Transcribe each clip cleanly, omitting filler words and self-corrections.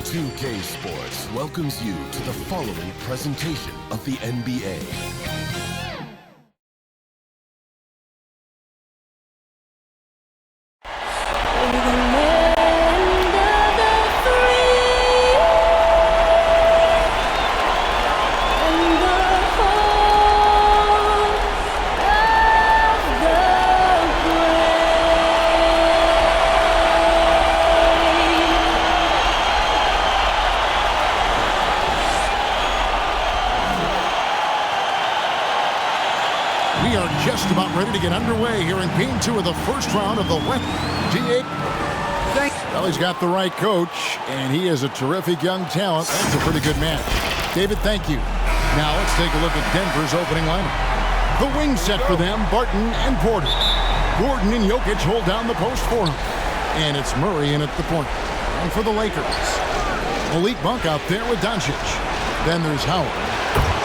2K Sports welcomes you to the following presentation of the NBA. We are just about ready to get underway here in Game 2 of the first round of the West. Well, he's got the right coach, and he is a terrific young talent. That's a pretty good match. David, thank you. Now let's take a look at Denver's opening lineup. The wing set for them, Barton and Porter. Gordon and Jokic hold down the post for him. And it's Murray in at the point. And for the Lakers, Malik Monk out there with Doncic. Then there's Howard.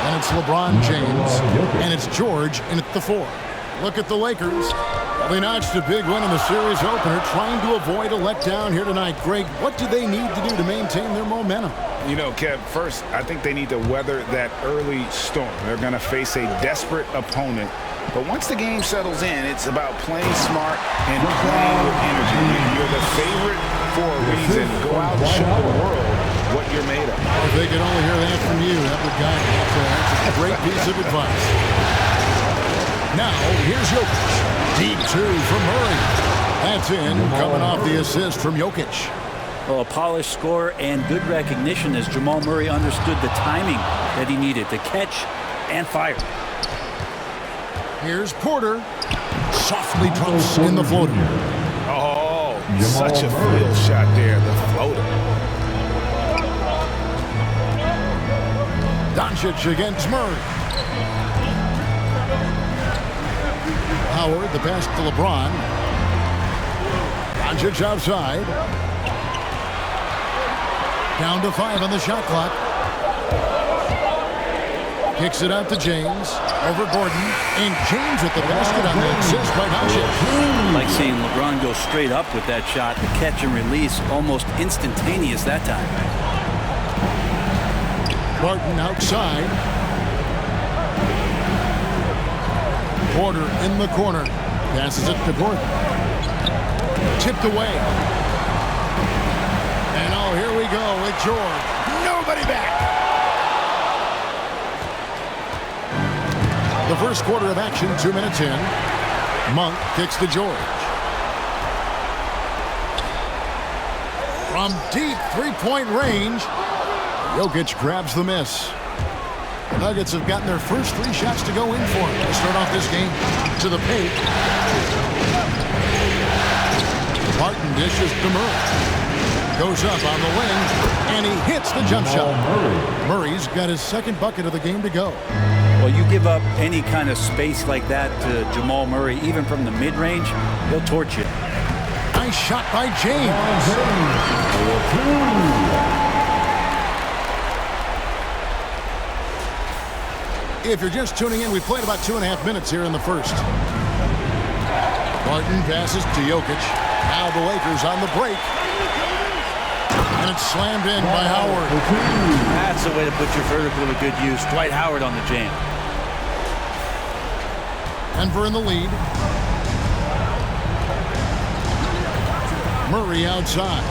And it's LeBron James. And it's George in at the 4. Look at the Lakers. Well, they notched a big win in the series opener, trying to avoid a letdown here tonight. Greg, what do they need to do to maintain their momentum? You know, Kev, first, I think they need to weather that early storm. They're going to face a desperate opponent. But once the game settles in, it's about playing smart and playing with energy. You're the favorite for a reason. Go out and show the world what you're made of. If they could only hear that from you, that would guide them. That's a great piece of advice. Now, here's Jokic. Deep 2 from Murray. That's in, coming off the assist from Jokic. Well, a polished score and good recognition as Jamal Murray understood the timing that he needed to catch and fire. Here's Porter. Softly drops in the floater. Oh, such a field shot there, the floater. Doncic against Murray. Howard, the pass to LeBron. Doncic outside. Down to 5 on the shot clock. Kicks it out to James. Over Gordon. And James with the basket on the assist by Doncic. Like seeing LeBron go straight up with that shot. The catch and release almost instantaneous that time. Barton outside. Porter in the corner. Passes it to Gordon. Tipped away. And oh, here we go with George. Nobody back. The first quarter of action, 2 minutes in. Monk kicks to George. From deep three-point range, Jokic grabs the miss. The Nuggets have gotten their first 3 shots to go in for him to start off this game. To the paint. Barton dishes to Murray. Goes up on the wing, and he hits the jump shot. Murray's got his second bucket of the game to go. Well, you give up any kind of space like that to Jamal Murray, even from the mid-range, he'll torch you. Nice shot by James. If you're just tuning in, we played about 2.5 minutes here in the first. Barton passes to Jokic. Now the Lakers on the break. And it's slammed in by Howard. That's the way to put your vertical to good use. Dwight Howard on the jam. Denver in the lead. Murray outside.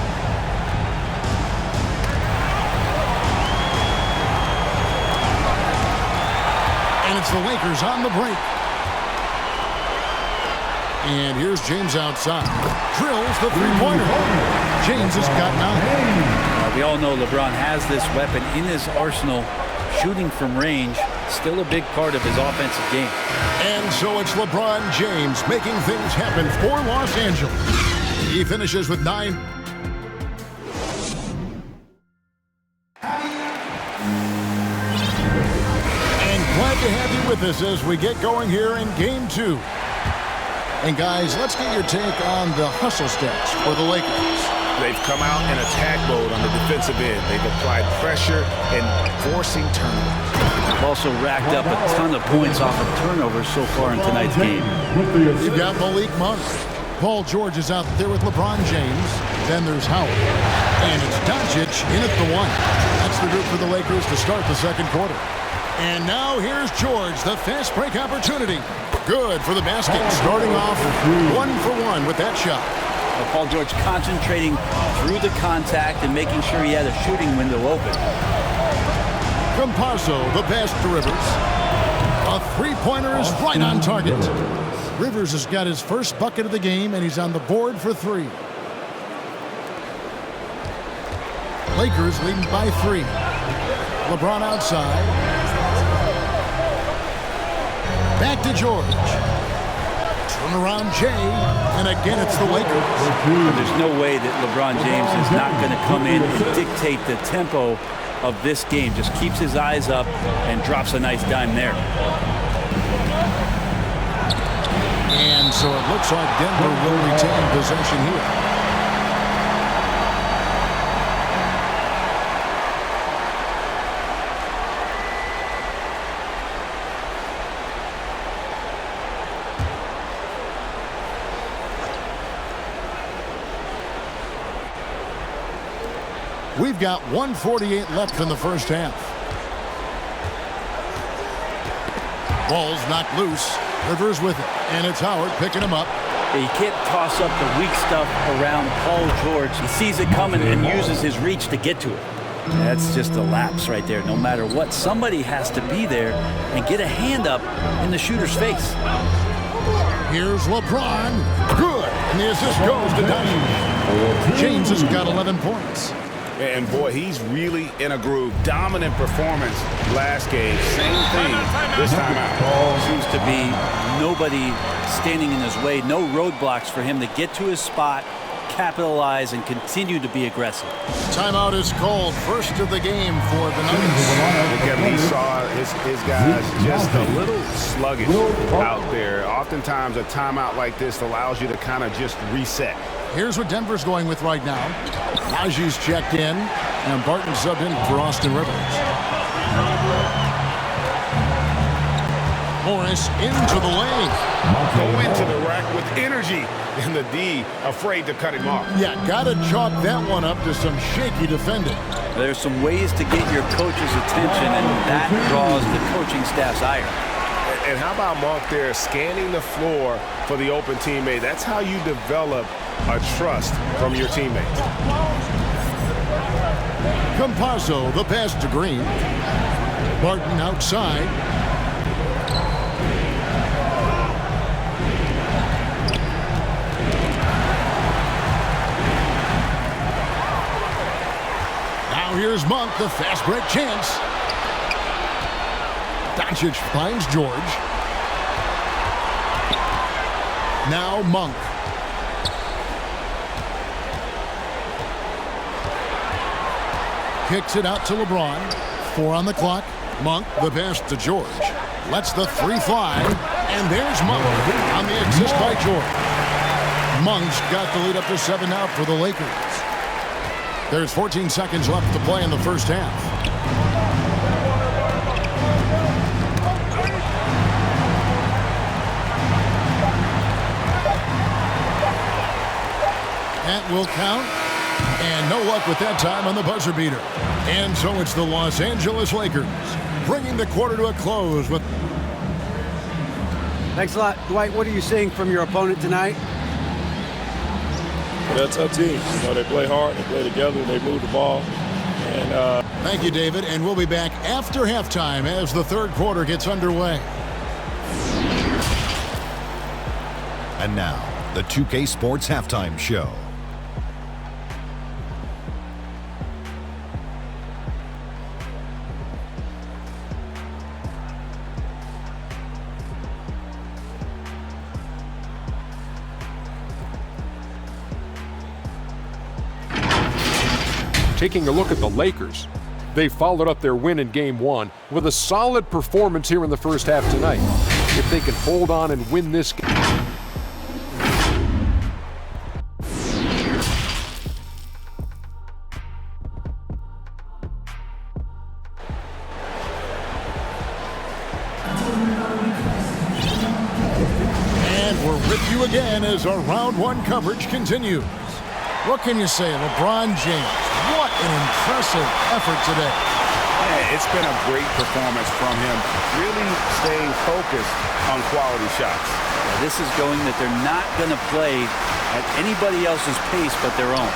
And it's the Lakers on the break. And here's James outside. Drills the three-pointer. James has got 9. We all know LeBron has this weapon in his arsenal. Shooting from range, still a big part of his offensive game. And so it's LeBron James making things happen for Los Angeles. He finishes with 9. And glad to have you with us as we get going here in Game 2. And guys, let's get your take on the hustle stats for the Lakers. They've come out in attack mode on the defensive end. They've applied pressure and forcing turnovers. They've also racked up a ton of points off of turnovers so far in tonight's game. You've got Malik Monk. Paul George is out there with LeBron James. Then there's Howard. And it's Doncic in at the 1. That's the group for the Lakers to start the second quarter. And now here's George, the fast break opportunity. Good for the basket, starting off 1 for 1 with that shot. Paul George concentrating through the contact and making sure he had a shooting window open. Campazzo, the pass to Rivers. A three-pointer is right on target. Rivers has got his first bucket of the game, and he's on the board for 3. Lakers leading by 3. LeBron outside. Back to George. Turn around Jay, and again it's the Lakers. There's no way that LeBron James is not going to come in and dictate the tempo of this game. Just keeps his eyes up and drops a nice dime there. And so it looks like Denver will retain possession here. We've got 1:48 left in the first half. Ball's knocked loose. Rivers with it, and it's Howard picking him up. You can't toss up the weak stuff around Paul George. He sees it coming and uses his reach to get to it. That's just a lapse right there. No matter what, somebody has to be there and get a hand up in the shooter's face. Here's LeBron. Good. And the assist goes to Doncic. James has got 11 points. And boy, he's really in a groove. Dominant performance last game. Same thing this time out. Seems to be nobody standing in his way. No roadblocks for him to get to his spot, capitalize, and continue to be aggressive. Timeout is called. First of the game for the Nuggets. Look at him. He saw his guys just a little sluggish out there. Oftentimes, a timeout like this allows you to kind of just reset. Here's what Denver's going with right now. Naji's checked in, and Barton subbed in for Austin Rivers. Morris into the lane. Go into the rack with energy, and the D afraid to cut him off. Yeah, got to chalk that one up to some shaky defending. There's some ways to get your coach's attention, and that draws the coaching staff's ire. And how about Monk there scanning the floor for the open teammate? That's how you develop a trust from your teammates. Campazzo, the pass to Green. Barton outside. Now here's Monk, the fast break chance. Doncic finds George. Now Monk. Kicks it out to LeBron. 4 on the clock. Monk, the pass to George. Lets the 3 fly. And there's Monk on the assist by George. Monk's got the lead up to 7 now for the Lakers. There's 14 seconds left to play in the first half. That will count. And no luck with that time on the buzzer beater. And so it's the Los Angeles Lakers bringing the quarter to a close with... Thanks a lot. Dwight, what are you seeing from your opponent tonight? They're a tough team. You know, they play hard, they play together, they move the ball. And Thank you, David. And we'll be back after halftime as the third quarter gets underway. And now, the 2K Sports Halftime Show. Taking a look at the Lakers, they followed up their win in Game 1 with a solid performance here in the first half tonight. If they can hold on and win this game. And we're with you again as our round 1 coverage continues. What can you say? LeBron James an impressive effort today. Yeah, it's been a great performance from him, really staying focused on quality shots. This is going that they're not going to play at anybody else's pace but their own.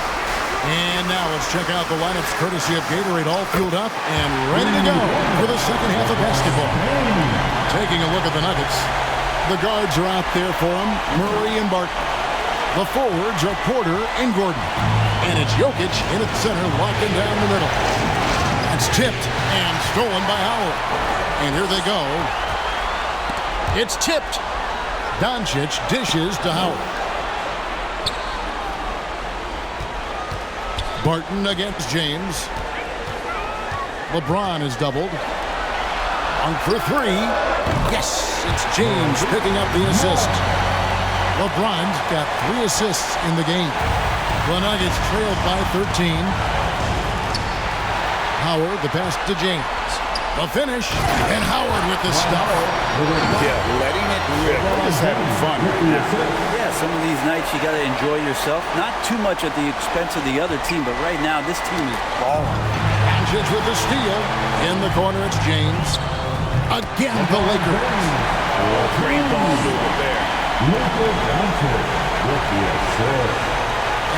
And now let's check out the lineups courtesy of Gatorade, all fueled up and ready to go for the second half of basketball. Taking a look at the Nuggets. The guards are out there for them, Murray and Barton. The forwards are Porter and Gordon. And it's Jokic in at center, locking down the middle. That's tipped and stolen by Howard. And here they go. It's tipped. Doncic dishes to Howard. Barton against James. LeBron is doubled. On for three. Yes, it's James picking up the assist. LeBron's got 3 assists in the game. The Nuggets trailed by 13. Howard, the pass to James. The finish, and Howard with the stop. Yeah, letting it rip. We're just having fun right now. Yeah, some of these nights you got to enjoy yourself. Not too much at the expense of the other team, but right now this team is balling. Doncic with the steal. In the corner, it's James. Again, the Lakers. Great ball movement there.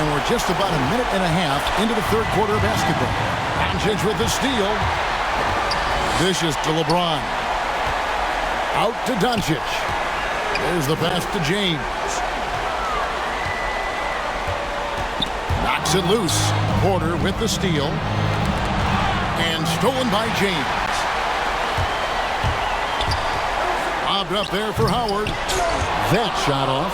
And we're just about a minute and a half into the third quarter of basketball. Doncic with the steal. Dishes to LeBron. Out to Doncic. There's the pass to James. Knocks it loose. Porter with the steal. And stolen by James. Lobbed up there for Howard. That shot off.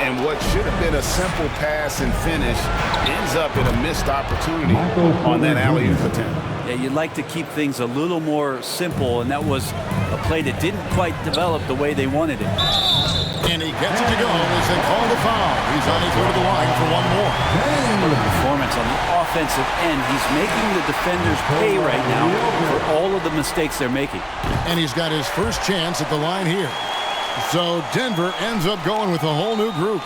And what should have been a simple pass and finish ends up in a missed opportunity on that alley-oop attempt. Yeah, you'd like to keep things a little more simple, and that was a play that didn't quite develop the way they wanted it. And he gets it to go as they call the foul. He's on his way to the line for one more. What a performance on the offensive end. He's making the defenders pay right now for all of the mistakes they're making. And he's got his first chance at the line here. So Denver ends up going with a whole new group.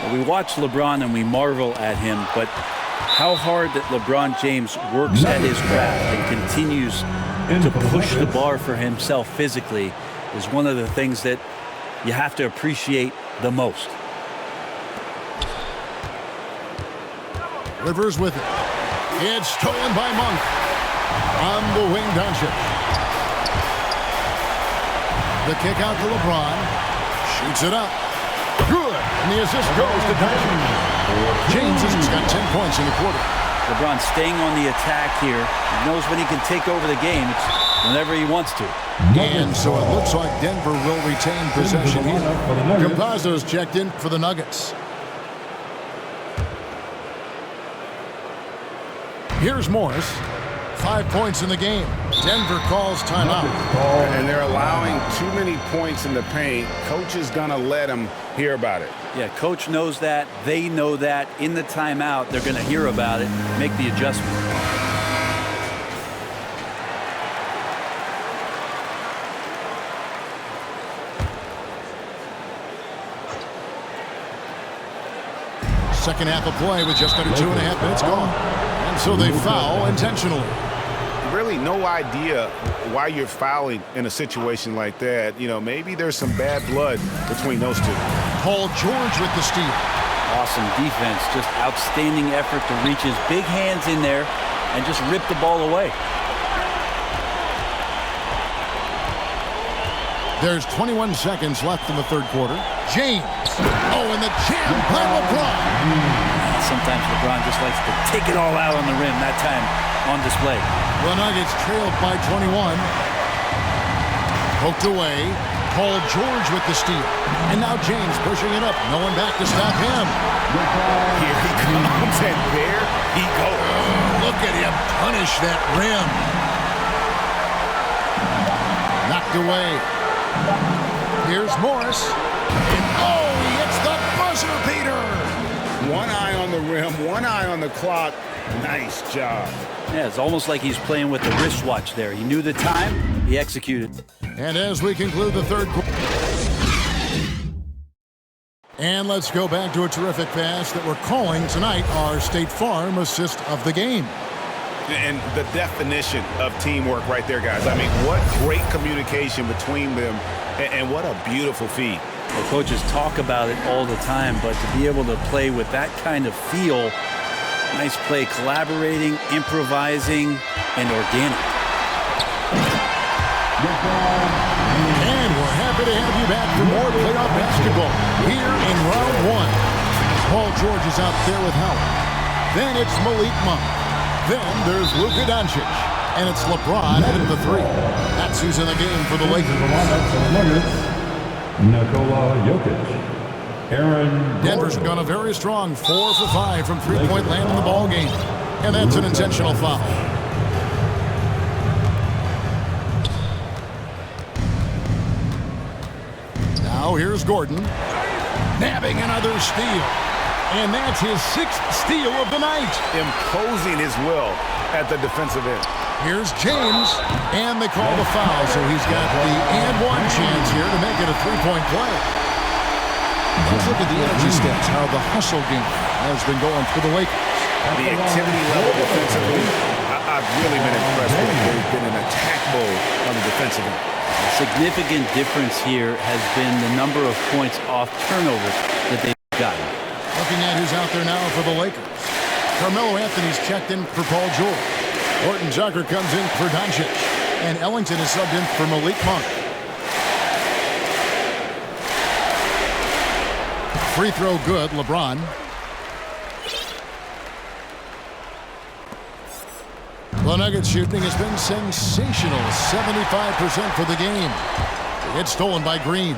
Well, we watch LeBron and we marvel at him, but how hard that LeBron James works at his craft and continues to push the bar for himself physically is one of the things that you have to appreciate the most. Rivers with it. It's stolen by Monk. On the wing, Doncic. The kick out to LeBron. Shoots it up. Good. And the assist goes to Doncic. James has got 10 points in the quarter. LeBron staying on the attack here. He knows when he can take over the game. It's whenever he wants to. And so it looks like Denver will retain possession here. Campazzo's checked in for the Nuggets. Here's Morris. 5 points in the game. Denver calls timeout. And they're allowing too many points in the paint. Coach is going to let them hear about it. Yeah, coach knows that. They know that. In the timeout, they're going to hear about it, make the adjustment. Second half of play with just under 2.5 minutes gone. And so they foul intentionally. Really no idea why you're fouling in a situation like that. You know, maybe there's some bad blood between those two. Paul George with the steal. Awesome defense. Just outstanding effort to reach his big hands in there and just rip the ball away. There's 21 seconds left in the third quarter. James. Oh, and the jam by LeBron. Sometimes LeBron just likes to take it all out on the rim. That time on display. The Nuggets trailed by 21. Poked away. Paul George with the steal. And now James pushing it up. No one back to stop him. Here he comes, and there he goes. Look at him punish that rim. Knocked away. Here's Morris. And oh, he hits the buzzer beater. One eye on the rim, one eye on the clock. Nice job. Yeah, it's almost like he's playing with the wristwatch there. He knew the time, he executed. And as we conclude the third quarter. And let's go back to a terrific pass that we're calling tonight our State Farm assist of the game. And the definition of teamwork right there, guys. I mean, what great communication between them, and what a beautiful feed. Well, coaches talk about it all the time, but to be able to play with that kind of feel, nice play, collaborating, improvising, and organic. And we're happy to have you back for more playoff basketball here in round one. Paul George is out there with Howard. Then it's Malik Monk. Then there's Luka Doncic. And it's LeBron hitting the three. That's who's in the game for the Lakers. Nikola Jokic. Aaron Denver's Gordon. gone a very strong 4 for 5 from three-point land in the ball game. And that's an intentional foul. Now here's Gordon. Nabbing another steal. And that's his 6th steal of the night. Imposing his will at the defensive end. Here's James. And they call the foul, so he's got the and-one chance here to make it a three-point play. Let's look at the energy stats, how the hustle game has been going for the Lakers. The activity level defensively, I've really been impressed with. There's been an attack mode on the defensive end. A significant difference here has been the number of points off turnovers that they've gotten. Looking at who's out there now for the Lakers. Carmelo Anthony's checked in for Paul George. Horton Tucker comes in for Doncic. And Ellington is subbed in for Malik Monk. Free throw good, LeBron. The Nuggets shooting has been sensational. 75% for the game. It's stolen by Green.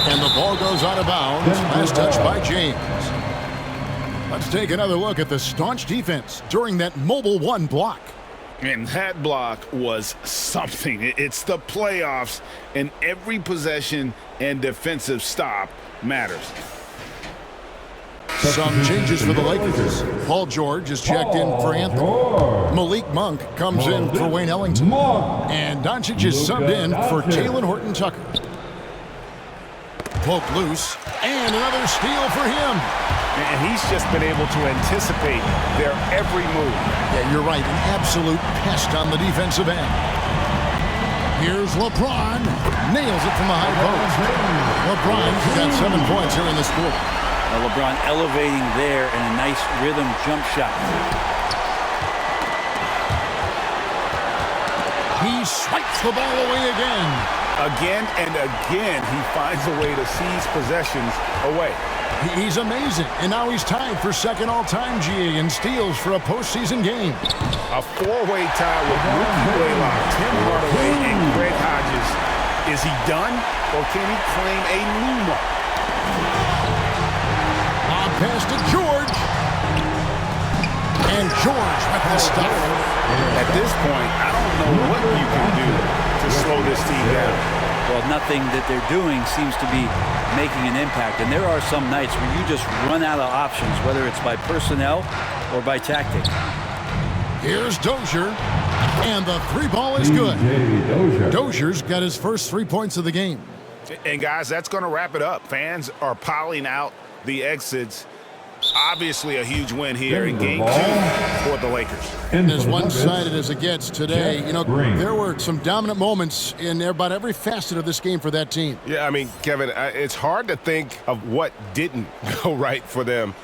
And the ball goes out of bounds. Last touch by James. Let's take another look at the staunch defense during that mobile one block. And that block was something. It's the playoffs, and every possession and defensive stop matters. Some changes for the Lakers. Paul George is checked in for Anthony. Malik Monk comes in for Wayne Ellington. And Doncic is subbed in for Talen Horton Tucker. Poke loose, and another steal for him. And he's just been able to anticipate their every move. Yeah, you're right. An absolute pest on the defensive end. Here's LeBron. Nails it from the high post. LeBron's got 7 points here in this quarter. Now LeBron elevating there and a nice rhythm jump shot. He swipes the ball away again. Again and again, he finds a way to seize possessions away. He's amazing, and now he's tied for second all-time GA in steals for a postseason game. A four-way tie with Ricky Blaylock, Tim Hardaway, and Greg Hodges. Is he done, or can he claim a new mark? On pass to George. And George with the stuff. At this point, I don't know what you can do to slow this team down. Well, nothing that they're doing seems to be making an impact. And there are some nights where you just run out of options, whether it's by personnel or by tactic. Here's Dozier. And the three ball is good. Dozier's got his first 3 points of the game. And, guys, that's going to wrap it up. Fans are piling out the exits. Obviously a huge win here in Game 2 for the Lakers. And as one-sided as it gets today, you know, there were some dominant moments in about every facet of this game for that team. Yeah, I mean, Kevin, it's hard to think of what didn't go right for them.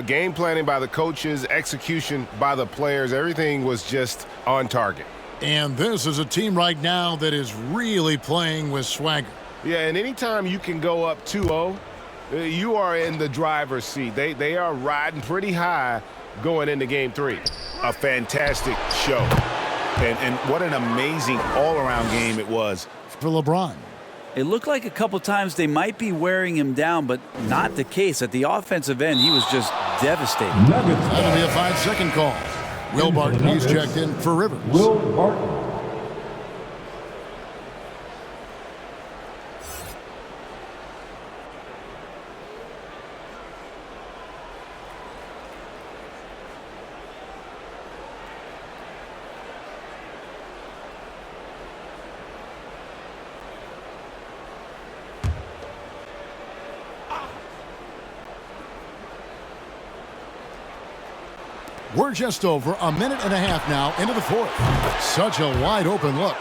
Game planning by the coaches, execution by the players, everything was just on target. And this is a team right now that is really playing with swagger. Yeah, and anytime you can go up 2-0, you are in the driver's seat. They are riding pretty high going into Game 3. A fantastic show. And what an amazing all-around game it was for LeBron. It looked like a couple times they might be wearing him down, but not the case. At the offensive end, he was just devastating. That'll be a 5-second call. Will Barton, he's checked in for Rivers. Will Barton. We're just over a minute and a half now into the fourth. Such a wide open look.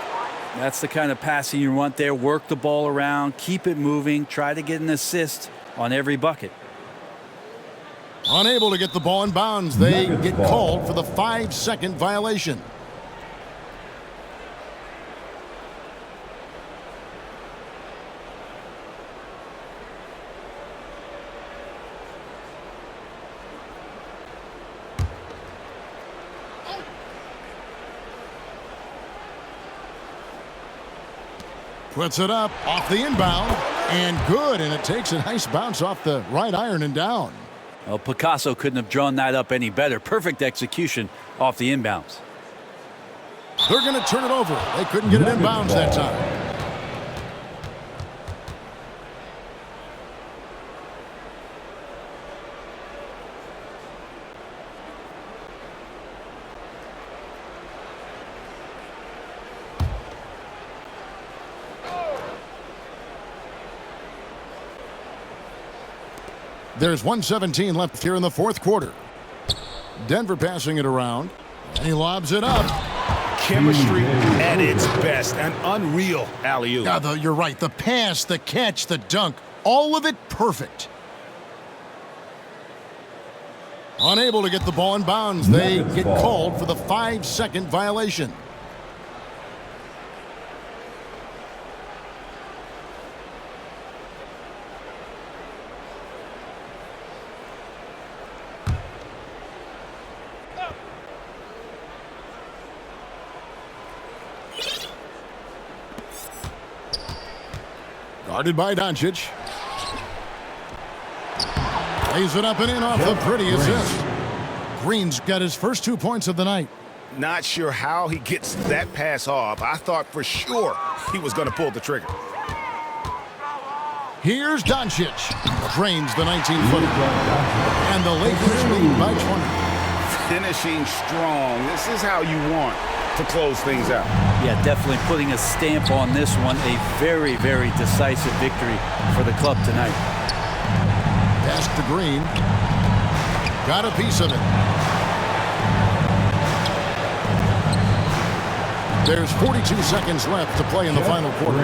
That's the kind of passing you want there. Work the ball around, keep it moving, try to get an assist on every bucket. Unable to get the ball in bounds. They get called for the 5-second violation. Puts it up off the inbound and good, and it takes a nice bounce off the right iron and down. Well, Picasso couldn't have drawn that up any better. Perfect execution off the inbounds. They're going to turn it over. They couldn't get it inbounds that time. There's 1:17 left here in the fourth quarter. Denver passing it around. And he lobs it up. Chemistry at its best. An unreal alley-oop. Yeah, you're right. The pass, the catch, the dunk, all of it perfect. Unable to get the ball in bounds. They get called for the 5-second violation. Guarded by Doncic. Lays it up and in off the pretty assist. Green's got his first 2 points of the night. Not sure how he gets that pass off. I thought for sure he was going to pull the trigger. Here's Doncic. Drains the 19-footer. And the Lakers lead by 20. Finishing strong. This is how you want to close things out. Yeah, definitely putting a stamp on this one. A very, very decisive victory for the club tonight. Pass to Green. Got a piece of it. There's 42 seconds left to play in the final quarter.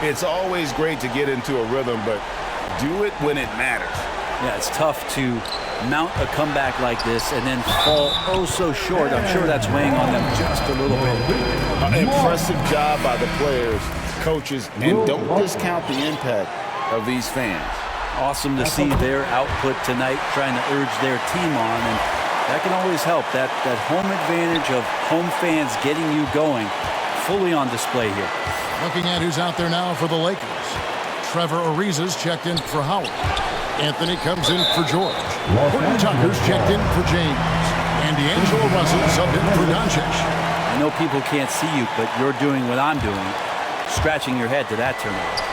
It's always great to get into a rhythm, but do it when it matters. Yeah, it's tough to mount a comeback like this and then fall oh so short. I'm sure that's weighing on them just a little bit. Impressive job by the players, coaches, and don't discount the impact of these fans. Awesome to see their output tonight, trying to urge their team on, and that can always help. That home advantage of home fans getting you going, fully on display here. Looking at who's out there now for the Lakers. Trevor Ariza's checked in for Howard. Anthony comes in for George. Horton Tucker's checked in for James. And D'Angelo Russell subbed in for Doncic. I know people can't see you, but you're doing what I'm doing, scratching your head to that turnover.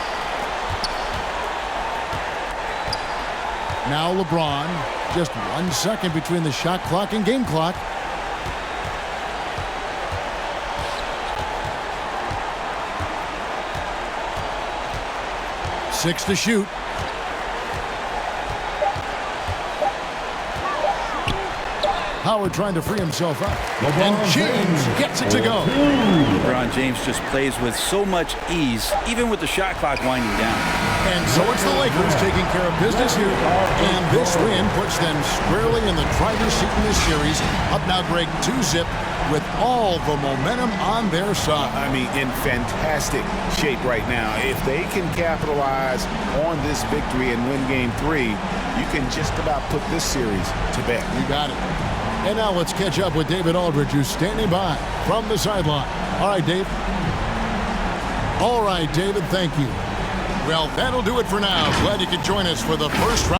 Now LeBron, just 1 second between the shot clock and game clock. Six to shoot. Howard trying to free himself up. And James gets it to go. LeBron James just plays with so much ease, even with the shot clock winding down. And so it's the Lakers taking care of business here. And this win puts them squarely in the driver's seat in this series. Up now, Greg, 2-zip with all the momentum on their side. I mean, in fantastic shape right now. If they can capitalize on this victory and win Game 3, you can just about put this series to bed. You got it. And now let's catch up with David Aldridge, who's standing by from the sideline. All right, Dave. All right, David, thank you. Well, that'll do it for now. Glad you could join us for the first round.